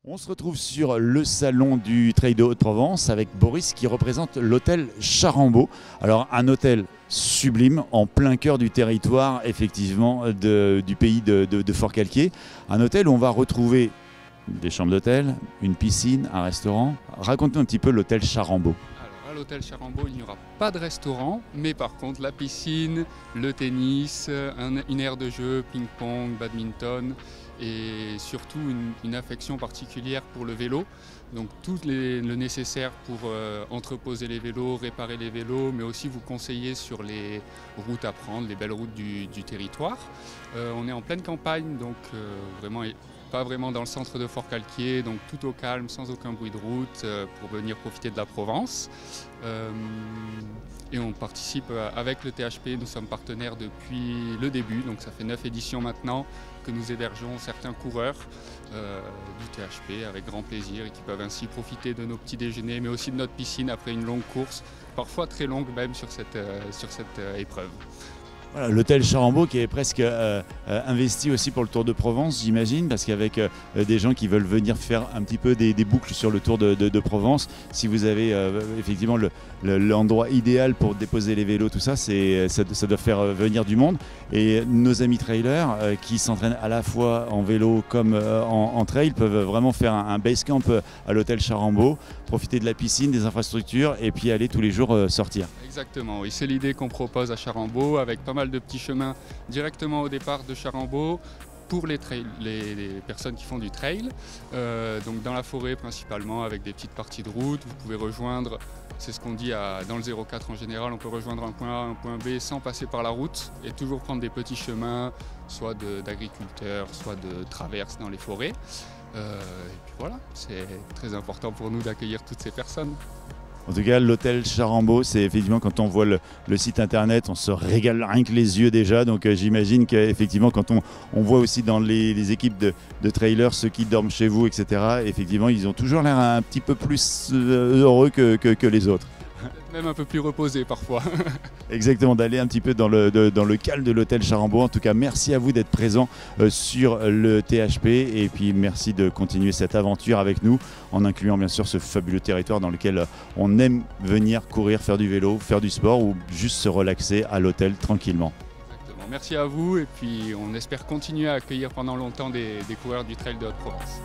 On se retrouve sur le salon du Trail de Haute-Provence avec Boris qui représente l'hôtel Charambeau. Alors un hôtel sublime en plein cœur du territoire effectivement du pays de Forcalquier. Un hôtel où on va retrouver des chambres d'hôtel, une piscine, un restaurant. Raconte-nous un petit peu l'hôtel Charambeau. Alors à l'hôtel Charambeau, il n'y aura pas de restaurant, mais par contre la piscine, le tennis, une aire de jeu, ping-pong, badminton et surtout une affection particulière pour le vélo. Donc tout le nécessaire pour entreposer les vélos, réparer les vélos, mais aussi vous conseiller sur les routes à prendre, les belles routes du territoire. On est en pleine campagne, donc vraiment pas vraiment dans le centre de Forcalquier, donc tout au calme, sans aucun bruit de route, pour venir profiter de la Provence. Et on participe avec le THP, nous sommes partenaires depuis le début, donc ça fait 9 éditions maintenant que nous hébergeons certains coureurs du THP avec grand plaisir et qui peuvent ainsi profiter de nos petits déjeuners, mais aussi de notre piscine après une longue course, parfois très longue même sur cette épreuve. Voilà, l'hôtel Charambeau qui est presque investi aussi pour le Tour de Provence, j'imagine, parce qu'avec des gens qui veulent venir faire un petit peu des boucles sur le Tour de Provence, si vous avez effectivement l'endroit idéal pour déposer les vélos, tout ça, ça doit faire venir du monde. Et nos amis trailers qui s'entraînent à la fois en vélo comme en trail peuvent vraiment faire un base camp à l'hôtel Charambeau, profiter de la piscine, des infrastructures et puis aller tous les jours sortir. Exactement, oui, c'est l'idée qu'on propose à Charambeau avec pas mal de petits chemins directement au départ de Charambeau pour les personnes qui font du trail, donc dans la forêt principalement avec des petites parties de route. Vous pouvez rejoindre, c'est ce qu'on dit dans le 04 en général, on peut rejoindre un point A, un point B sans passer par la route et toujours prendre des petits chemins, soit d'agriculteurs, soit de traverses dans les forêts. Et puis voilà, c'est très important pour nous d'accueillir toutes ces personnes. En tout cas, l'hôtel Charambeau, c'est effectivement quand on voit le site internet, on se régale rien que les yeux déjà. Donc j'imagine qu'effectivement, quand on voit aussi dans les équipes de trailers, ceux qui dorment chez vous, etc., effectivement, ils ont toujours l'air un petit peu plus heureux que les autres. Même un peu plus reposé parfois. Exactement, d'aller un petit peu dans le calme de l'hôtel Charambeau. En tout cas, merci à vous d'être présent sur le THP et puis merci de continuer cette aventure avec nous en incluant bien sûr ce fabuleux territoire dans lequel on aime venir courir, faire du vélo, faire du sport ou juste se relaxer à l'hôtel tranquillement. Exactement, merci à vous et puis on espère continuer à accueillir pendant longtemps des coureurs du Trail de Haute-Provence.